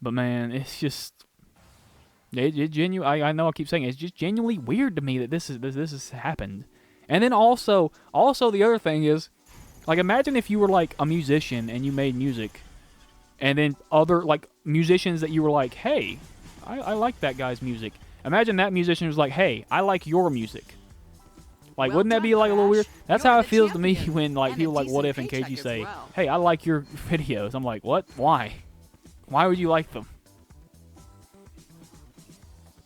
But man, it's just it genuine. I know I keep saying it, it's just genuinely weird to me that this has happened. And then also the other thing is, like, imagine if you were like a musician and you made music, and then other like musicians that you were like, hey, I like that guy's music. Imagine that musician was like, hey, I like your music. Like, Well wouldn't that done, be like a little weird? Crash. That's You're how it the feels to me champion. when like And a people like What decent If and paycheck KG as say, well. hey, I like your videos. I'm like, what? Why? Why would you like them?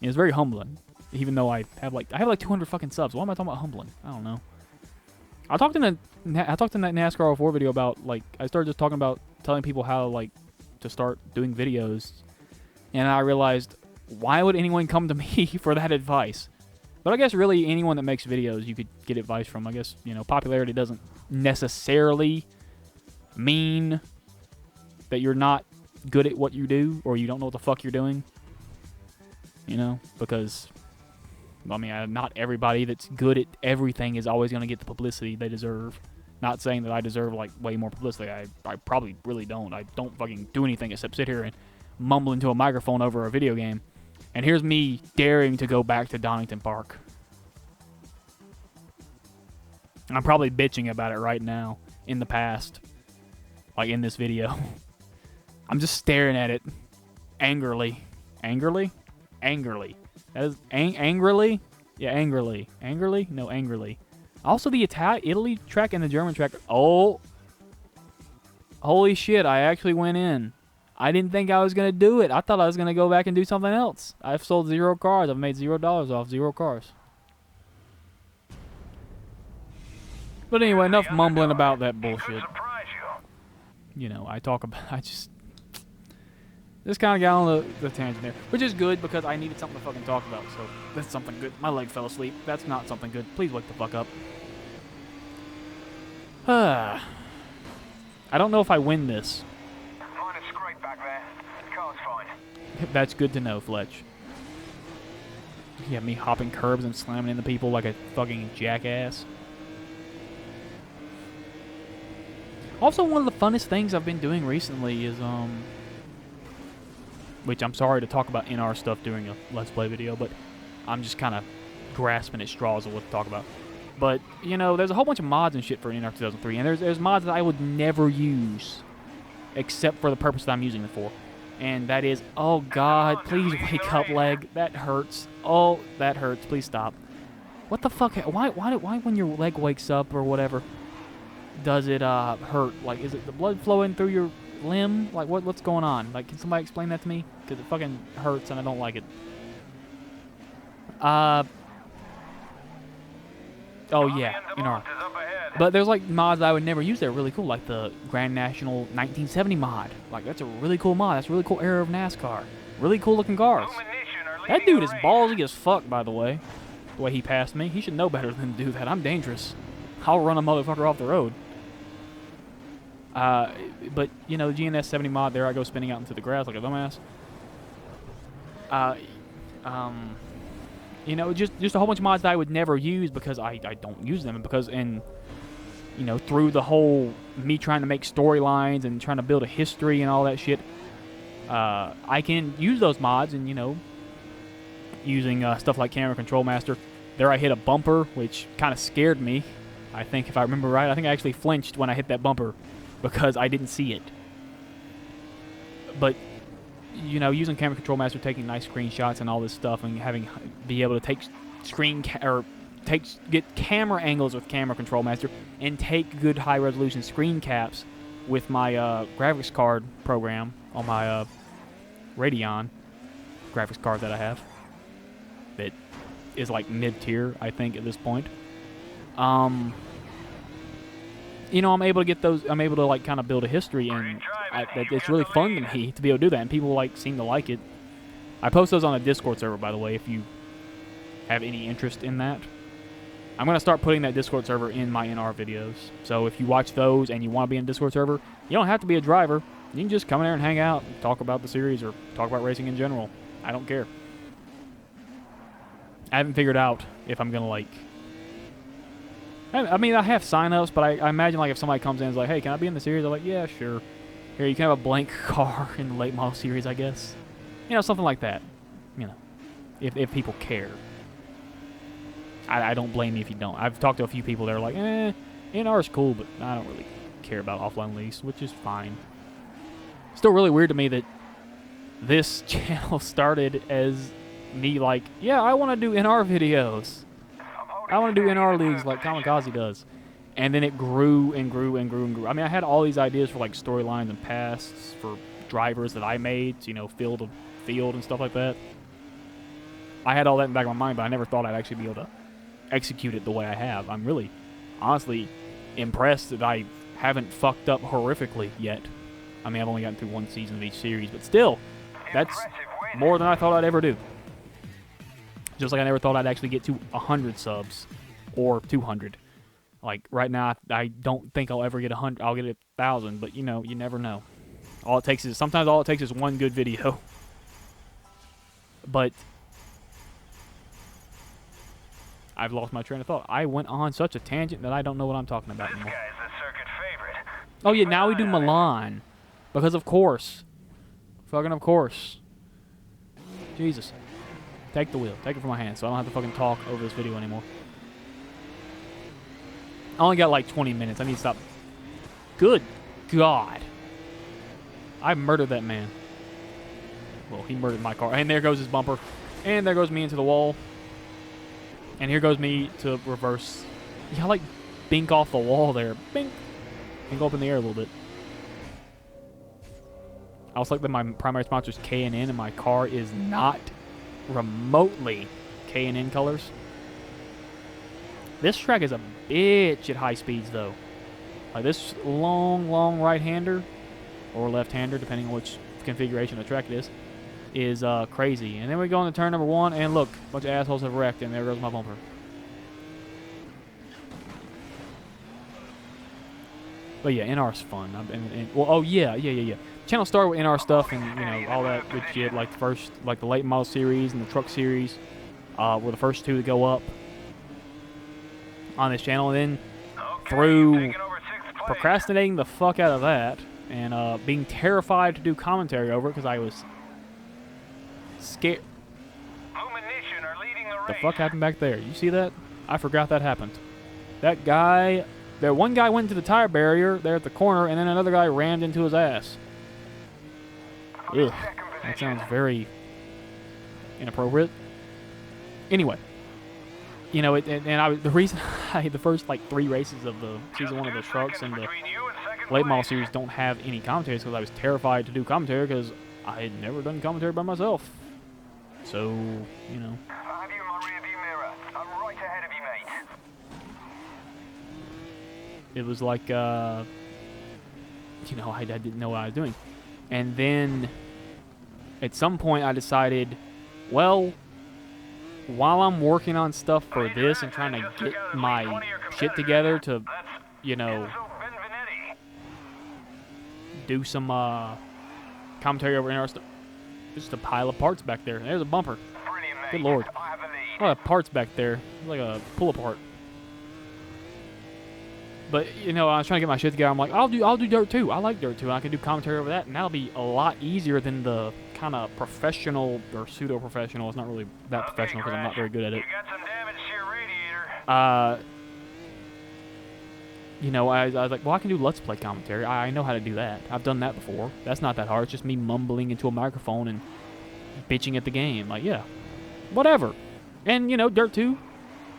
And it's very humbling, even though I have like 200 fucking subs. Why am I talking about humbling? I don't know. I talked in that NASCAR 04 video about, like, I started just talking about telling people how like to start doing videos, and I realized, why would anyone come to me for that advice? But I guess really anyone that makes videos you could get advice from. I guess, you know, popularity doesn't necessarily mean that you're not good at what you do or you don't know what the fuck you're doing. You know, because I mean, not everybody that's good at everything is always going to get the publicity they deserve. Not saying that I deserve like way more publicity. I probably really don't. I don't fucking do anything except sit here and mumble into a microphone over a video game. And here's me daring to go back to Donington Park. I'm probably bitching about it right now in the past. Like in this video. I'm just staring at it angrily. Angrily? Angrily. That is angrily? Yeah, angrily. Angrily? No, angrily. Also, the Italy track and the German track. Oh. Holy shit, I actually went in. I didn't think I was going to do it. I thought I was going to go back and do something else. I've sold 0 cars. I've made $0 off 0 cars. But anyway, enough mumbling about that bullshit. You know, I just kind of got on the tangent there. Which is good because I needed something to fucking talk about. So that's something good. My leg fell asleep. That's not something good. Please wake the fuck up. I don't know if I win this. That's good to know, Fletch. You have me hopping curbs and slamming into people like a fucking jackass. Also, one of the funnest things I've been doing recently is, which I'm sorry to talk about NR stuff during a Let's Play video, but I'm just kind of grasping at straws of what to talk about. But, you know, there's a whole bunch of mods and shit for NR 2003, and there's mods that I would never use, except for the purpose that I'm using it for. And that is, oh god, please wake up, leg. That hurts. Oh, that hurts. Please stop. What the fuck? Why when your leg wakes up or whatever, does it hurt? Like, is it the blood flowing through your limb? Like, what's going on? Like, can somebody explain that to me? Because it fucking hurts and I don't like it. Oh yeah, NR. But there's like mods that I would never use that are really cool, like the Grand National 1970 mod. Like, that's a really cool mod. That's a really cool era of NASCAR. Really cool looking cars. That dude is ballsy as fuck, by the way. The way he passed me. He should know better than to do that. I'm dangerous. I'll run a motherfucker off the road. But, you know, the GNS 70 mod, there I go spinning out into the grass like a dumbass. You know, just a whole bunch of mods that I would never use because I don't use them. Because, you know, through the whole me trying to make storylines and trying to build a history and all that shit, I can use those mods and, you know, using stuff like Camera Control Master. There I hit a bumper, which kind of scared me. I think, if I remember right, I think I actually flinched when I hit that bumper because I didn't see it. But, you know, using Camera Control Master, taking nice screenshots and all this stuff, and be able to take get camera angles with Camera Control Master, and take good high resolution screen caps with my graphics card program on my Radeon graphics card that I have. That is like mid-tier, I think, at this point. You know, I'm able to get those. I'm able to like kind of build a history, and it's really fun to me to be able to do that. And people like seem to like it. I post those on a Discord server, by the way, if you have any interest in that. I'm gonna start putting that Discord server in my NR videos. So if you watch those and you want to be in Discord server, you don't have to be a driver. You can just come in there and hang out, and talk about the series or talk about racing in general. I don't care. I haven't figured out if I'm gonna like. I mean, I have sign-ups, but I imagine like if somebody comes in and is like, hey, can I be in the series? I'm like, yeah, sure. Here, you can have a blank car in the late model series, I guess. You know, something like that. You know, if people care. I don't blame you if you don't. I've talked to a few people that are like, NR is cool, but I don't really care about offline lease, which is fine. Still really weird to me that this channel started as me like, yeah, I want to do NR videos. I want to do NR leagues like Kamikaze does. And then it grew and grew and grew and grew. I mean, I had all these ideas for like storylines and pasts for drivers that I made, you know, field and stuff like that. I had all that in the back of my mind, but I never thought I'd actually be able to execute it the way I have. I'm really, honestly, impressed that I haven't fucked up horrifically yet. I mean, I've only gotten through one season of each series, but still, that's more than I thought I'd ever do. Just like I never thought I'd actually get to 100 subs or 200. Like, right now, I don't think I'll ever get 100. I'll get 1,000, but, you know, you never know. Sometimes all it takes is one good video. But I've lost my train of thought. I went on such a tangent that I don't know what I'm talking about anymore. Oh, yeah, now we do Milan. Because of course. Fucking of course. Jesus. Take the wheel. Take it from my hand so I don't have to fucking talk over this video anymore. I only got like 20 minutes. I need to stop. Good God. I murdered that man. Well, he murdered my car. And there goes his bumper. And there goes me into the wall. And here goes me to reverse. Yeah, I like bink off the wall there. Bink. And go up in the air a little bit. I also like that my primary sponsor is K&N and my car is not remotely K&N colors. This track is a bitch at high speeds, though. Like this long right-hander, or left-hander, depending on which configuration of the track it is crazy. And then we go into turn number 1, and look, a bunch of assholes have wrecked, and there goes my bumper. But yeah, NR's fun. Well, oh yeah. Channel started with NR stuff and, you know, all that good shit, like the late model series and the truck series were the first two to go up on this channel. And then through procrastinating the fuck out of that and being terrified to do commentary over it because I was scared. The fuck happened back there? You see that? I forgot that happened. That guy, one guy went into the tire barrier there at the corner, and then another guy rammed into his ass. Ugh, that sounds very inappropriate. Anyway, you know, the reason the first like 3 races of the season 1 of the trucks and the late model series don't have any commentary is because I was terrified to do commentary because I had never done commentary by myself. So, you know. It was like, you know, I didn't know what I was doing. And then, at some point, I decided, well, while I'm working on stuff for this and trying to get my shit together to, you know, do some commentary over NR stuff. Just a pile of parts back there. There's a bumper. Good lord. A lot of parts back there. It's like a pull-apart. But, you know, I was trying to get my shit together. I'm like, I'll do Dirt 2. I like Dirt 2. And I can do commentary over that. And that'll be a lot easier than the kind of professional or pseudo-professional. It's not really that professional because I'm not very good at it. You know, I was like, well, I can do Let's Play commentary. I know how to do that. I've done that before. That's not that hard. It's just me mumbling into a microphone and bitching at the game. Like, yeah, whatever. And, you know, Dirt 2.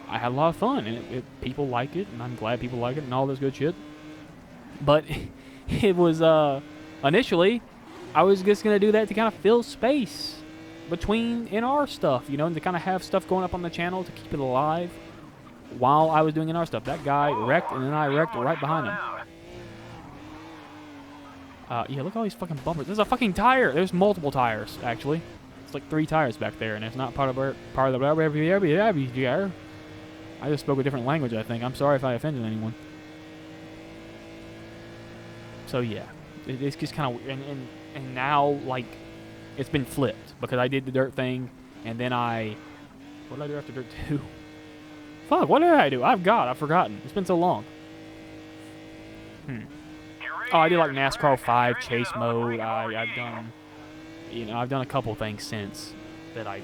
I had a lot of fun, and people like it, and I'm glad people like it, and all this good shit. But it was, initially, I was just going to do that to kind of fill space between NR stuff, you know, and to kind of have stuff going up on the channel to keep it alive while I was doing NR stuff. That guy wrecked, and then I wrecked right behind him. Yeah, look at all these fucking bumpers. There's a fucking tire. There's multiple tires, actually. It's like 3 tires back there, and it's not part of the... I just spoke a different language, I think. I'm sorry if I offended anyone. So, yeah. It's just kind of... And now, like, it's been flipped. Because I did the Dirt thing, and then I... What did I do after Dirt 2? Fuck, what did I do? I've forgotten. It's been so long. Oh, I did like NASCAR 5 chase mode. I've done, I've done a couple things since that I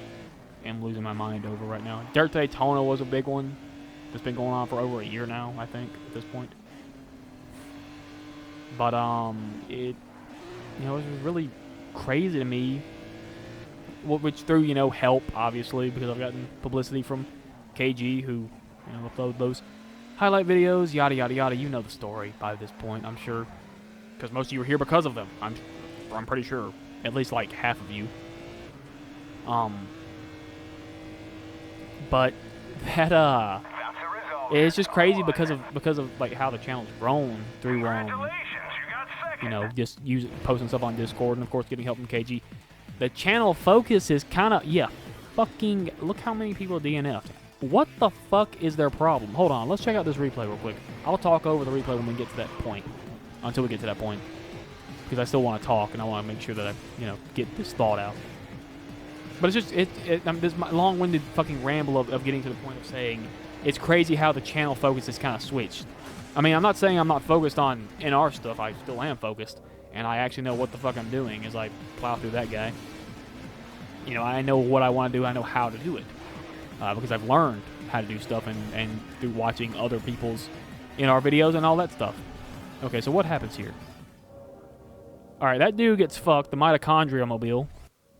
am losing my mind over right now. Dirt Daytona was a big one. That's been going on for over a year now, I think, at this point. But it was really crazy to me. Which through help, obviously, because I've gotten publicity from KG, who upload those highlight videos, yada yada yada. You know the story by this point, I'm sure, because most of you are here because of them. I'm pretty sure, at least like half of you. But that it's just crazy because of like how the channel's grown through just posting stuff on Discord and of course getting help from KG. The channel focus is kind of fucking look how many people DNF'd. What the fuck is their problem? Hold on, let's check out this replay real quick. I'll talk over the replay when we get to that point. Until we get to that point, because I still want to talk and I want to make sure that I get this thought out. But it's just this long-winded fucking ramble of getting to the point of saying it's crazy how the channel focus has kind of switched. I mean, I'm not saying I'm not focused on NR stuff. I still am focused, and I actually know what the fuck I'm doing as I plow through that guy. I know what I want to do. I know how to do it because I've learned how to do stuff and through watching other people's NR videos and all that stuff. Okay, so what happens here? All right, that dude gets fucked. The mitochondria mobile,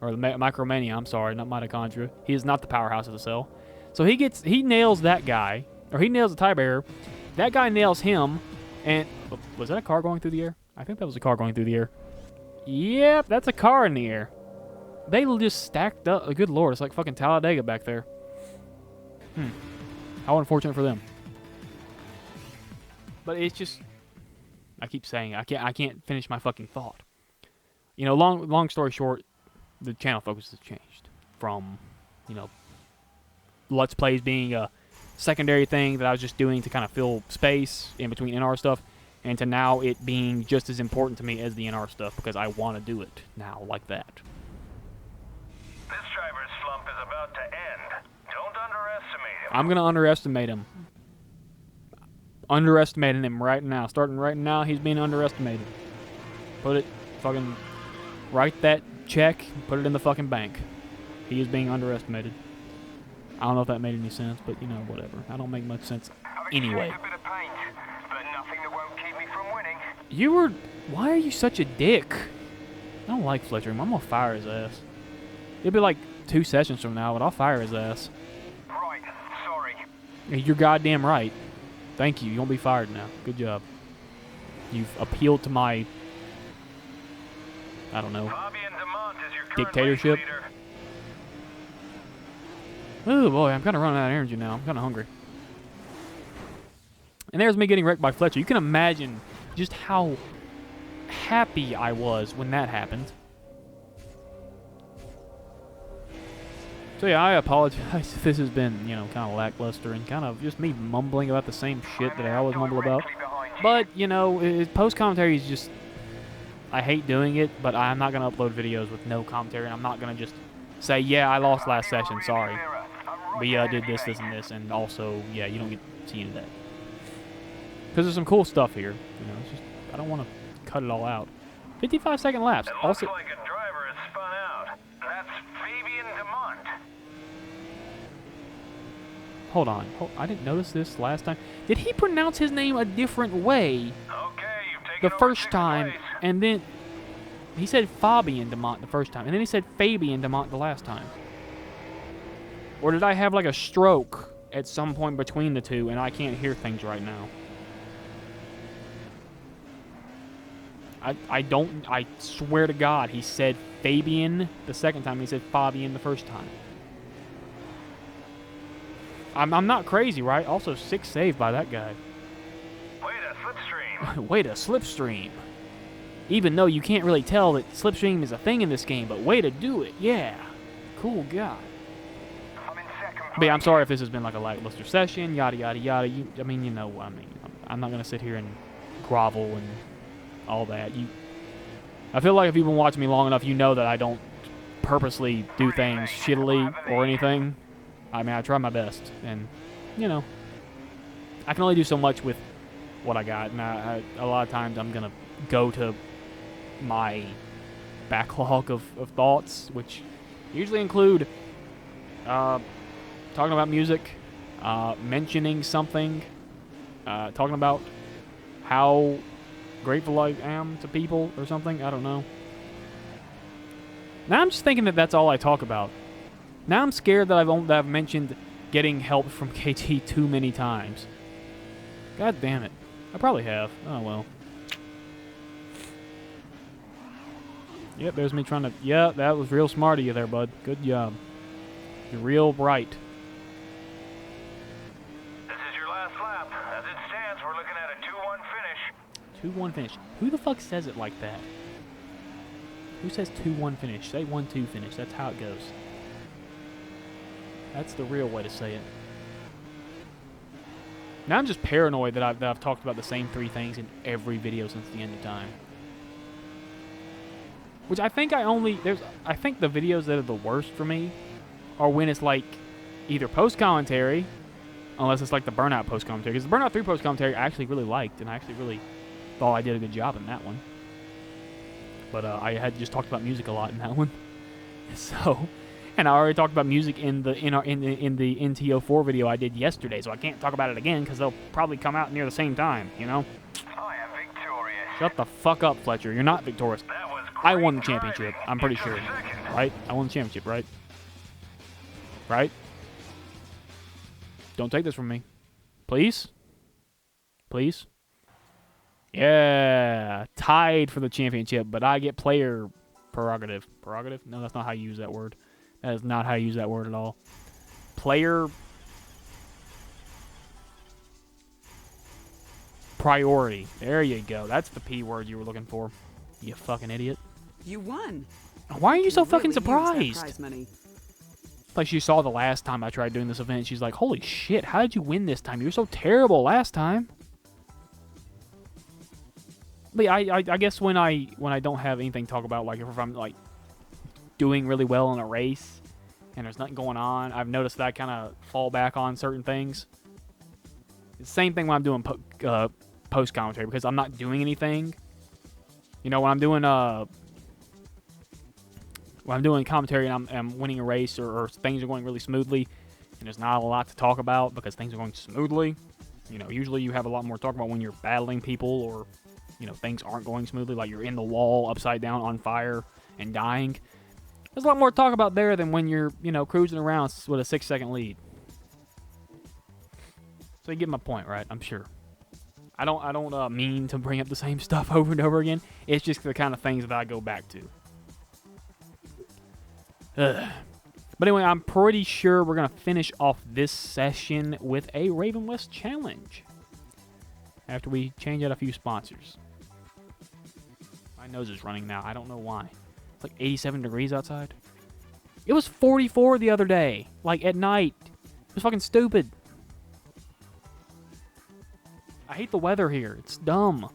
or the micromania. I'm sorry, not mitochondria. He is not the powerhouse of the cell. So he nails that guy, or he nails the tie bearer. That guy nails him, and was that a car going through the air? I think that was a car going through the air. Yep, that's a car in the air. They just stacked up. Oh, good lord, it's like fucking Talladega back there. How unfortunate for them. But it's just, I keep saying I can't finish my fucking thought. Long story short, the channel focus has changed from, Let's Plays being a secondary thing that I was just doing to kind of fill space in between NR stuff, and to now it being just as important to me as the NR stuff because I want to do it now like that. This driver's slump is about to end. Don't underestimate him. I'm going to underestimate him. Underestimating him right now. Starting right now, he's being underestimated. Write that check, put it in the fucking bank. He is being underestimated. I don't know if that made any sense, but whatever. I don't make much sense anyway. A bit of paint, but nothing that won't keep me from winning. Why are you such a dick? I don't like Fletcher. I'm gonna fire his ass. It'll be like 2 sessions from now, but I'll fire his ass. Right, sorry. You're goddamn right. Thank you. You won't be fired now. Good job. You've appealed to my, I don't know, dictatorship. Oh boy, I'm kind of running out of energy now. I'm kind of hungry. And there's me getting wrecked by Fletcher. You can imagine just how happy I was when that happened. So yeah, I apologize if this has been, kind of lackluster and kind of just me mumbling about the same shit that I always mumble about. But, post commentary is just, I hate doing it, but I'm not going to upload videos with no commentary, and I'm not going to just say, yeah, I lost last session, sorry. But yeah, I did this, and this, and also, yeah, you don't get to see any of that. Because there's some cool stuff here. It's just, I don't want to cut it all out. 55-second laps. It looks like a driver has spun out. That's Fabian DeMont. Hold on. I didn't notice this last time. Did he pronounce his name a different way the first time, and then he said Fabian DeMont the first time, and then he said Fabian DeMont the last time? Or did I have like a stroke at some point between the two, and I can't hear things right now? I swear to God, he said Fabian the second time, he said Fabian the first time. I'm not crazy, right? Also, 6 saved by that guy. Way to slipstream. Way to slipstream. Even though you can't really tell that slipstream is a thing in this game, but way to do it, yeah. Cool guy. But yeah, I'm sorry if this has been like a lackluster session, yada, yada, yada. I'm not going to sit here and grovel and all that. I feel like if you've been watching me long enough, you know that I don't purposely do things shittily or anything. I mean, I try my best, and, I can only do so much with what I got, and a lot of times I'm going to go to my backlog of thoughts, which usually include talking about music, mentioning something, talking about how grateful I am to people or something. I don't know. Now I'm just thinking that that's all I talk about. Now I'm scared that I've mentioned getting help from KT too many times. God damn it. I probably have. Oh well. Yep, there's me trying to... Yeah, that was real smart of you there, bud. Good job. You're real bright. This is your last lap. As it stands, we're looking at a 2-1 finish. 2-1 finish. Who the fuck says it like that? Who says 2-1 finish? Say 1-2 finish. That's how it goes. That's the real way to say it. Now I'm just paranoid that I've talked about the same 3 things in every video since the end of time. Which I think I think the videos that are the worst for me are when it's like either post-commentary, unless it's like the Burnout post-commentary. Because the Burnout 3 post-commentary I actually really liked, and I actually really thought I did a good job in that one. But I had just talked about music a lot in that one. So, and I already talked about music in the NTO4 video I did yesterday, so I can't talk about it again because they'll probably come out near the same time, you know? I am victorious. Shut the fuck up, Fletcher. You're not victorious. That was I won the great championship. driving. I'm pretty It took sure. seconds. Right? I won the championship, right? Right? Don't take this from me. Please? Please? Yeah. Tied for the championship, but I get player prerogative. Prerogative? No, that's not how you use that word. That is not how you use that word at all. Player priority. There you go. That's the P word you were looking for. You fucking idiot. You won. Why are you so Really fucking use that surprised? prize money. Like she saw the last time I tried doing this event. She's like, holy shit, how did you win this time? You were so terrible last time. But I guess when I don't have anything to talk about, like if I'm like doing really well in a race and there's nothing going on, I've noticed that I kind of fall back on certain things. It's the same thing when I'm doing post commentary because I'm not doing anything. You know, when I'm doing commentary and I'm winning a race or things are going really smoothly and there's not a lot to talk about because things are going smoothly. You know, usually you have a lot more to talk about when you're battling people or, you know, things aren't going smoothly, like you're in the wall, upside down, on fire, and dying. There's a lot more to talk about there than when you're, you know, cruising around with a 6-second lead. So you get my point, right? I'm sure. I don't mean to bring up the same stuff over and over again. It's just the kind of things that I go back to. Ugh. But anyway, I'm pretty sure we're going to finish off this session with a Raven West challenge. After we change out a few sponsors. My nose is running now. I don't know why. It's like 87 degrees outside. It was 44 the other day. Like at night. It was fucking stupid. I hate the weather here. It's dumb.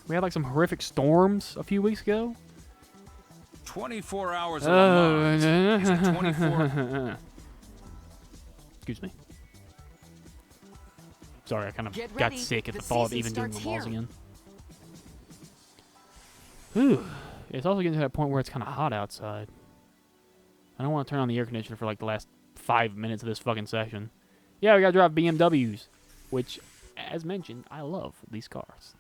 We had like some horrific storms a few weeks ago. 24 hours of a month. Is it 24? Excuse me. Sorry, I kind of Get got ready. sick at the The thought of season even doing starts the malls here. again. Whew. It's also getting to that point where it's kind of hot outside. I don't want to turn on the air conditioner for like the last 5 minutes of this fucking session. Yeah, we got to drive BMWs, which, as mentioned, I love these cars.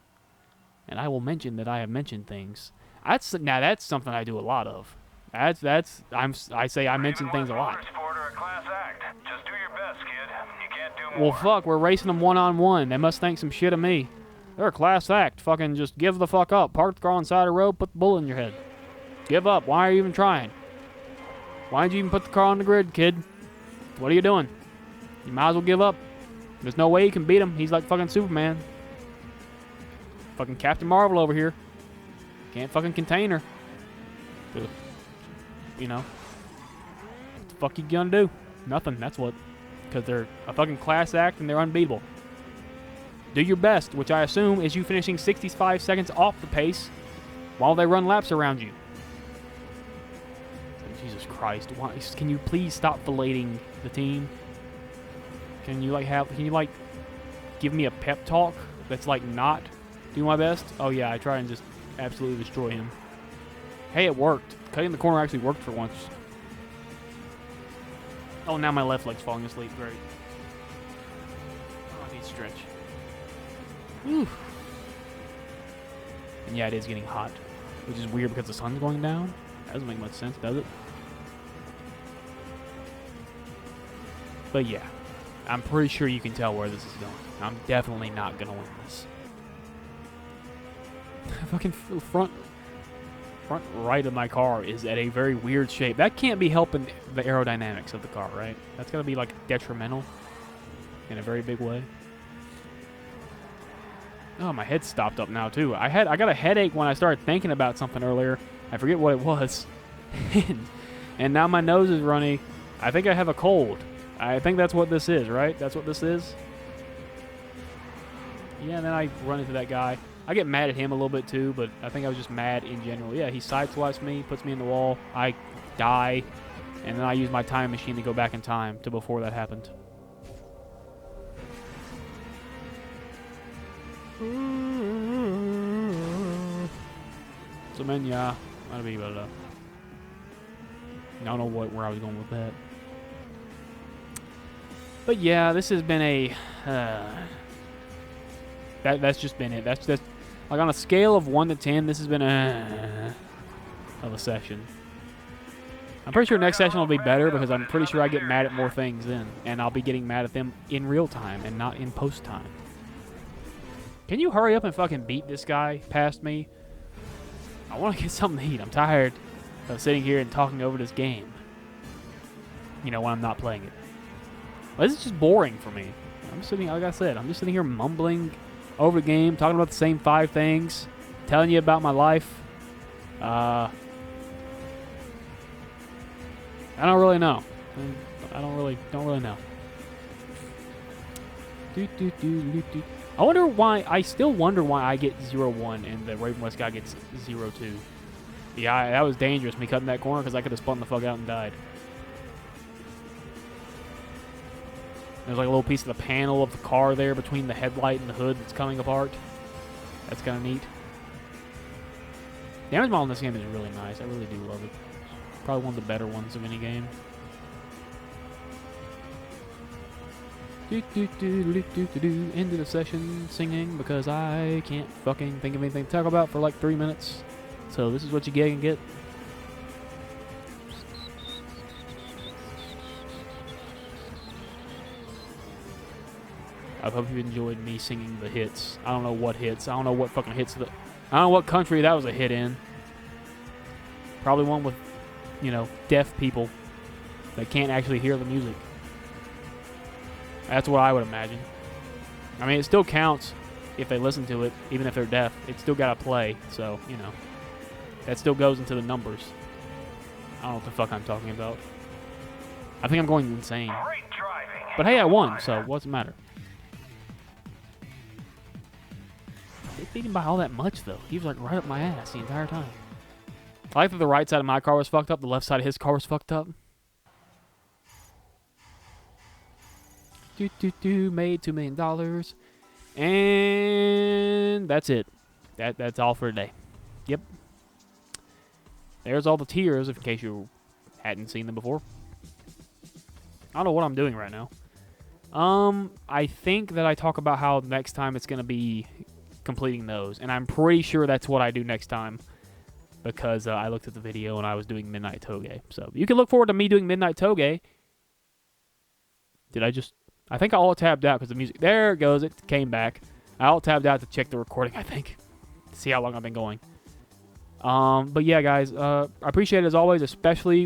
And I will mention that I have mentioned things. Now that's something I do a lot of. I say I mention things a lot. Motorsport or a class act. Just do your best, kid. You can't do Well, more. fuck, we're racing them one-on-one. They must think some shit of me. They're a class act. Fucking just give the fuck up. Park the car on the side of the road, put the bullet in your head. Give up. Why are you even trying? Why did you even put the car on the grid, kid? What are you doing? You might as well give up. There's no way you can beat him. He's like fucking Superman. Fucking Captain Marvel over here. Can't fucking contain her. You know. What the fuck you gonna do? Nothing, that's what. Because they're a fucking class act and they're unbeatable. Do your best, which I assume is you finishing 65 seconds off the pace while they run laps around you. Jesus Christ. Why, can you please stop filleting the team? Can you give me a pep talk that's like not Do my best. Oh, yeah, I try and just absolutely destroy him. Hey, it worked. Cutting the corner actually worked for once. Oh, now my left leg's falling asleep. Great. Oh, I need to stretch. Whew. And yeah, it is getting hot, which is weird because the sun's going down. That doesn't make much sense, does it? But yeah, I'm pretty sure you can tell where this is going. I'm definitely not going to win this. Fucking front right of my car is at a very weird shape. That can't be helping the aerodynamics of the car, right? That's got to be like detrimental in a very big way. Oh, my head stopped up now too. I got a headache when I started thinking about something earlier. I forget what it was. And now my nose is runny. I think I have a cold. I think that's what this is, right? That's what this is. Yeah, and then I run into that guy. I get mad at him a little bit too, but I think I was just mad in general. Yeah, he sideswipes me, puts me in the wall. I die, and then I use my time machine to go back in time to before that happened. So, man, yeah, that'll be about it. I don't know where I was going with that. But yeah, this has been a that's just been it. That's just like on a scale of 1 to 10, this has been of a session. I'm pretty sure next session will be better because I'm pretty sure I get mad at more things then, and I'll be getting mad at them in real time and not in post time. Can you hurry up and fucking beat this guy past me? I want to get something to eat. I'm tired of sitting here and talking over this game. You know, when I'm not playing it. Well, this is just boring for me. I'm sitting, like I said, I'm just sitting here mumbling over the game, talking about the same 5 things, telling you about my life. I don't really know. I don't really know. I wonder why. I still wonder why I get 0-1 and the Raven West guy gets 0-2. Yeah, that was dangerous, me cutting that corner, because I could have spun the fuck out and died. There's like a little piece of the panel of the car there between the headlight and the hood that's coming apart. That's kind of neat. Damage model in this game is really nice. I really do love it. Probably one of the better ones of any game. End of the session singing because I can't fucking think of anything to talk about for like 3 minutes. So this is what you get. I hope you enjoyed me singing the hits. I don't know what hits. I don't know what fucking hits. I don't know what country that was a hit in. Probably one with, you know, deaf people that can't actually hear the music. That's what I would imagine. I mean, it still counts if they listen to it, even if they're deaf. It's still got to play, so, you know. That still goes into the numbers. I don't know what the fuck I'm talking about. I think I'm going insane. Great driving. But hey, I won, so what's the matter? They beat him by all that much, though. He was like right up my ass the entire time. I like that the right side of my car was fucked up, the left side of his car was fucked up. Made $2 million. And that's it. That's all for today. Yep. There's all the tiers, in case you hadn't seen them before. I don't know what I'm doing right now. I think that I talk about how next time it's going to be completing those. And I'm pretty sure that's what I do next time. Because I looked at the video and I was doing Midnight Toge. So you can look forward to me doing Midnight Toge. Did I just... I think I alt-tabbed out because the music... There it goes. It came back. I alt-tabbed out to check the recording, I think. To see how long I've been going. But yeah, guys. I appreciate it as always, especially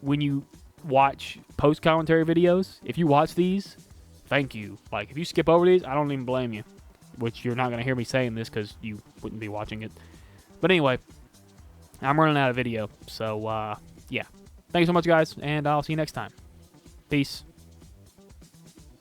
when you watch post-commentary videos. If you watch these, thank you. Like, if you skip over these, I don't even blame you. Which you're not going to hear me saying this because you wouldn't be watching it. But anyway, I'm running out of video. So, yeah. Thank you so much, guys. And I'll see you next time. Peace.